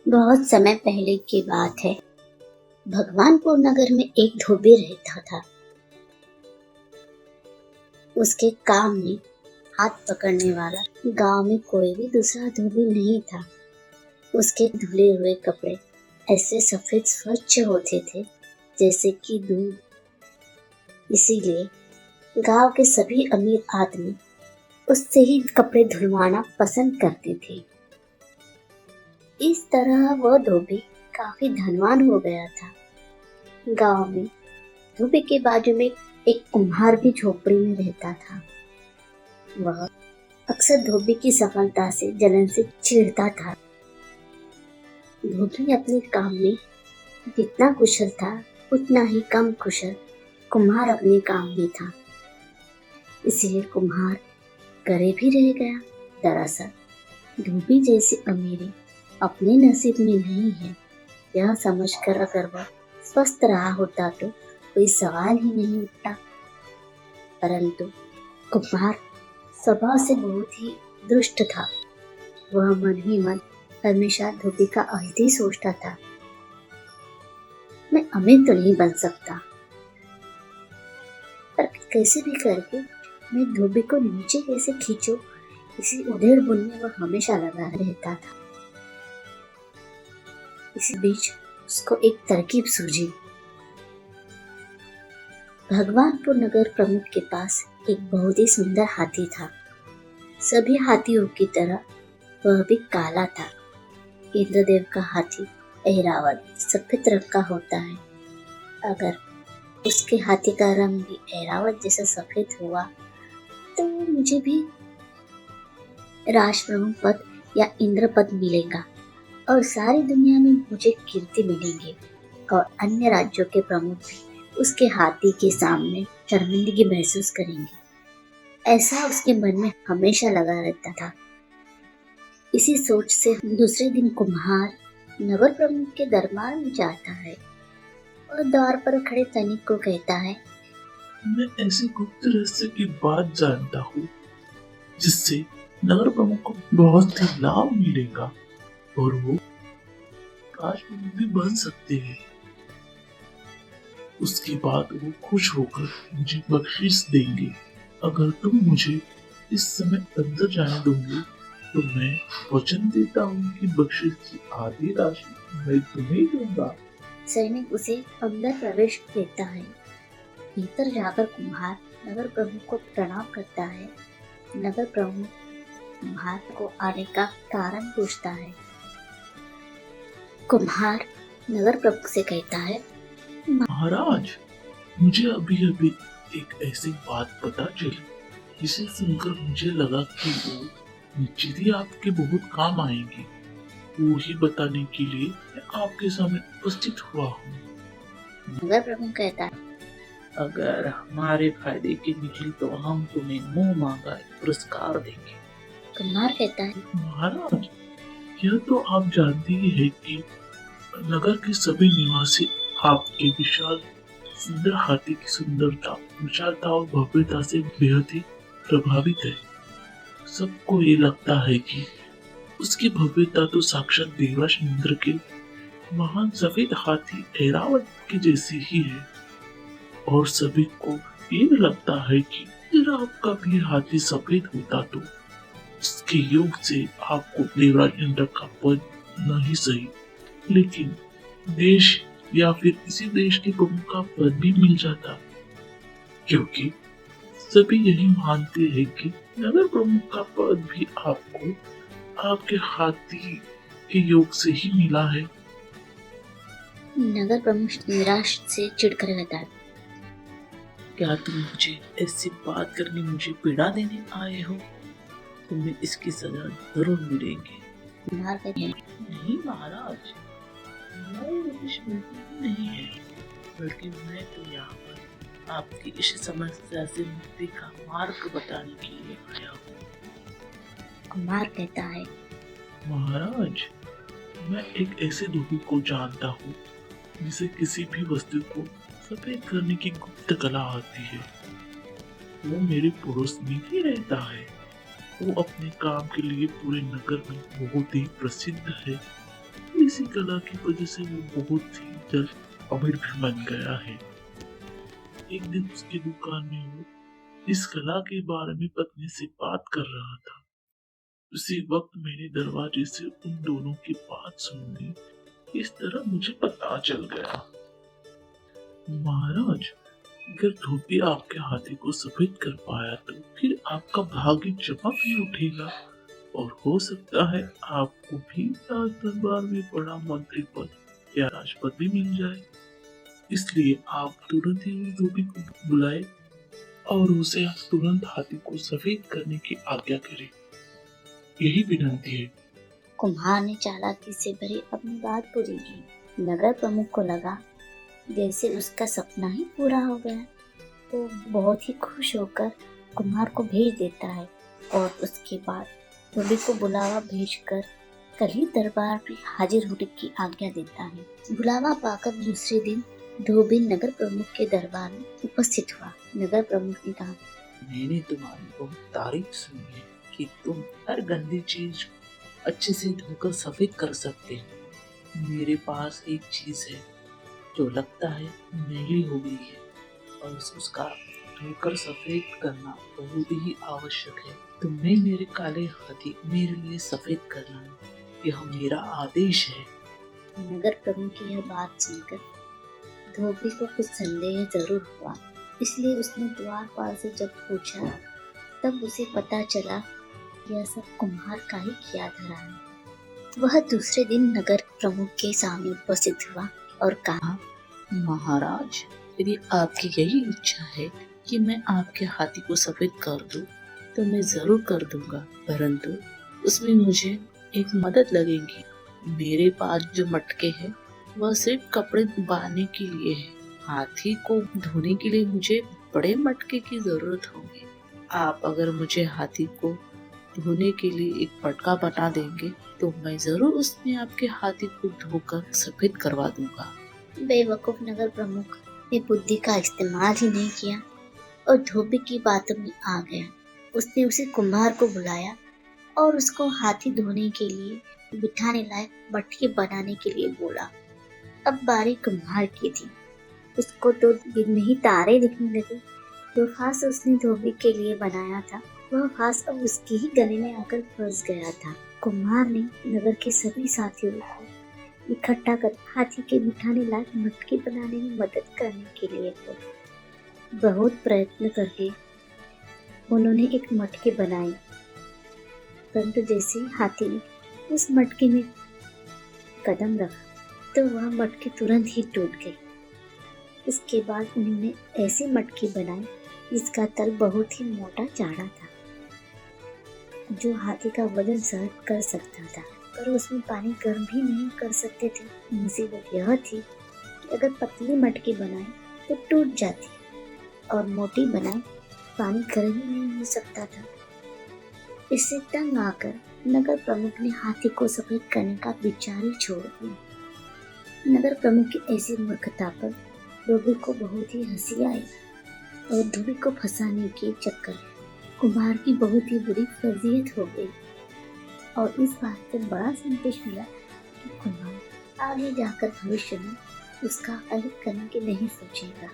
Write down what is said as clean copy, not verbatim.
बहुत समय पहले की बात है। भगवानपुर नगर में एक धोबी रहता था। उसके काम में हाथ पकड़ने वाला गांव में कोई भी दूसरा धोबी नहीं था। उसके धुले हुए कपड़े ऐसे सफेद स्वच्छ होते थे जैसे कि दूध। इसीलिए गांव के सभी अमीर आदमी उससे ही कपड़े धुलवाना पसंद करते थे। इस तरह वह धोबी काफी धनवान हो गया था। गांव में धोबी के बाजू में एक कुम्हार भी झोपड़ी में रहता था। वह अक्सर धोबी की सफलता से जलन से चिढ़ता था। धोबी अपने काम में जितना कुशल था उतना ही कम कुशल कुम्हार अपने काम में था। इसलिए कुम्हार करे भी रह गया। दरअसल धोबी जैसी अमीरी अपने नसीब में नहीं है, यह समझकर अगर वह स्वस्थ रहा होता तो कोई सवाल ही नहीं उठता। परंतु कुम्हार स्वभाव से बहुत ही दुष्ट था। वह मन ही मन हमेशा धोबी का अहित ही सोचता था। मैं अमीर तो नहीं बन सकता, पर कैसे भी करके मैं धोबी को नीचे कैसे खींचूं, इसी उधेड़ बुन में वह हमेशा लगा रहता था। इसी बीच उसको एक तरकीब सूझी। भगवानपुर नगर प्रमुख के पास एक बहुत ही सुंदर हाथी था। सभी हाथियों की तरह वह भी काला था। इंद्रदेव का हाथी ऐरावत सफेद रंग का होता है। अगर उसके हाथी का रंग भी ऐरावत जैसा सफेद हुआ तो मुझे भी राष्ट्रप्रमुख पद या इंद्र पद मिलेगा और सारी दुनिया में मुझे कीर्ति मिलेगी और अन्य राज्यों के प्रमुख भी उसके हाथी के सामने शर्मिंदगी महसूस करेंगे। ऐसा उसके मन में हमेशा लगा रहता था। इसी सोच से दूसरे दिन कुम्हार नगर प्रमुख के दरबार में जाता है और द्वार पर खड़े सैनिक को कहता है, मैं ऐसी गुप्त रहस्य की बात जानता हूँ जिससे नगर प्रमुख को बहुत ही लाभ मिलेगा और वो राजप्रमुख भी बन सकते हैं। उसके बाद वो खुश होकर मुझे बख्शिश देंगे। अगर तुम मुझे इस समय अंदर जाने दोगे तो मैं वचन देता हूँ कि बख्शिश की आधी राशि मैं तुम्हें दूंगा। सैनिक उसे अंदर प्रवेश देता है। भीतर जाकर कुम्हार नगर प्रमुख को प्रणाम करता है। नगर प्रमुख कुम्हार को आने का कारण पूछता है। कुम्हार नगर प्रमुख से कहता है, महाराज, मुझे अभी अभी एक ऐसी बात पता चली जिसे सुनकर मुझे लगा कि वो निश्चित ही आपके बहुत काम आएंगी। वो ही बताने के लिए मैं आपके सामने उपस्थित हुआ हूँ। नगर प्रमुख कहता है, अगर हमारे फायदे के निकली तो हम तुम्हें मुंह मांगा पुरस्कार देंगे। कुम्हार कहता है, महाराज, यह तो आप जानते ही है कि नगर के सभी निवासी आपके विशाल सुंदर हाथी की सुंदरता, विशालता और भव्यता से बेहद ही प्रभावित है। सबको ये लगता है कि उसकी भव्यता तो साक्षात देवराज इंद्र के महान सफेद हाथी ऐरावत के जैसी ही है और सभी को ये भी लगता है कि अगर आपका भी हाथी सफेद होता तो इसके योग से आपको देवराज इंद्र का पद नहीं सही लेकिन देश या फिर इसी देश के प्रमुख का पद भी मिल जाता, क्योंकि सभी यही मानते हैं कि नगर प्रमुख का पद भी आपको आपके हाथी के योग से ही मिला है। नगर प्रमुख निराश से चिढ़कर कहता है, क्या तुम मुझे ऐसी बात करके मुझे पीड़ा देने आए हो? तुम्हें इसकी सजा जरूर मिलेगी। कुम्हार कहते हैं, नहीं महाराज, हमारे उद्देश्य नहीं है, बल्कि मैं तो यहाँ पर आपकी इस समस्या से मुक्ति का मार्ग बताने के लिए आया हूँ। कुम्हार कहता है, महाराज, मैं एक ऐसे धोबी को जानता हूँ जिसे किसी भी वस्तु को सफेद करने की गुप्त कला आती है। वो मेरे पड़ोस में ही रहता है। वो अपने काम के लिए पूरे नगर में बहुत ही प्रसिद्ध है। इसी कला की वजह से वो बहुत ही जल्द अमीर भी बन गया है। एक दिन उसकी दुकान में वो इस कला के बारे में पत्नी से बात कर रहा था। उसी वक्त मेरे दरवाजे से उन दोनों की बात सुन ली। इस तरह मुझे पता चल गया। महाराज, अगर धोबी आपके हाथी को सफेद कर पाया तो फिर आपका भाग्य चमक ही उठेगा और हो सकता है आपको भी राज दरबार में बड़ा मंत्री पद या राजपद भी मिल जाए। इसलिए आप तुरंत ही उस धोबी को बुलाए और उसे तुरंत हाथी को सफेद करने की आज्ञा करें। यही विनती है। कुम्हार ने चालाकी से भरी अपनी बात पूरी की। नगर प्रमुख को लगा जैसे उसका सपना ही पूरा हो गया। वो बहुत ही खुश होकर कुम्हार को भेज देता है और उसके बाद धोबी को बुलावा भेजकर कल ही दरबार में हाजिर होने की आज्ञा देता है। बुलावा पाकर दूसरे दिन धोबी नगर प्रमुख के दरबार में उपस्थित हुआ। नगर प्रमुख ने कहा, मैंने तुम्हारी बहुत तारीफ सुनी है कि तुम हर गंदी चीज अच्छे से धोकर सफेद कर सकते हो। मेरे पास एक चीज है जो लगता है मैली हो गई है और उसका धोकर सफेद करना बहुत ही आवश्यक है। तुम्हें मेरे काले हाथी मेरे लिए सफेद करना, यह मेरा आदेश है। नगर प्रमुख की यह बात सुनकर धोबी को कुछ संदेह जरूर हुआ, इसलिए उसने द्वारपाल से जब पूछा तब उसे पता चला यह सब कुम्हार का ही किया धरा है। वह दूसरे दिन नगर प्रमुख के सामने उपस्थित हुआ और कहा, महाराज, यदि आपकी यही इच्छा है कि मैं आपके हाथी को सफेद कर दूं, तो मैं जरूर कर दूंगा, परंतु उसमें मुझे एक मदद लगेगी। मेरे पास जो मटके हैं वह सिर्फ कपड़े बांधने के लिए है। हाथी को धोने के लिए मुझे बड़े मटके की जरूरत होगी। आप अगर मुझे हाथी को धोने के लिए एक मटका बना देंगे तो मैं जरूर उसमें आपके हाथी को धोकर सफेद करवा दूंगा। बेवकूफ नगर प्रमुख ने बुद्धि का इस्तेमाल ही नहीं किया और धोबी की बातों में आ गया। उसने उसे कुम्हार को बुलाया और उसको हाथी धोने के लिए बिठाने लायक मटके बनाने के लिए बोला। अब बारी कुम्हार की थी। उसको तो दिन में ही तारे दिखने लगे। जो फांस उसने धोबी के लिए बनाया था वह फांस अब उसके ही गले में आकर फंस गया था। कुम्हार ने नगर के सभी साथियों को इकट्ठा कर हाथी के बिठाने लायक मटके बनाने में मदद करने के लिए बोला। बहुत प्रयत्न करके उन्होंने एक मटके बनाए, परंतु जैसे ही हाथी ने उस मटके में कदम रखा तो वह मटके तुरंत ही टूट गए। इसके बाद उन्होंने ऐसे मटके बनाए जिसका तल बहुत ही मोटा चाड़ा था, जो हाथी का वजन सहन कर सकता था, पर उसमें पानी गर्म भी नहीं कर सकते थे। मुसीबत यह थी कि अगर पतली मटकी बनाए तो टूट जाती और मोटी बनाए पानी गर्म ही नहीं हो सकता था। इससे तंग आकर नगर प्रमुख ने हाथी को सफेद करने का विचार ही छोड़ दिया। नगर प्रमुख की ऐसी मूर्खता पर धोबी को बहुत ही हंसी आई और धोबी को फंसाने के चक्कर कुम्हार की बहुत ही बुरी फजीयत हो गई और इस बात से बड़ा संदेश मिला कि कुम्हार आगे जाकर भविष्य में उसका अलग करने की नहीं सोचेगा।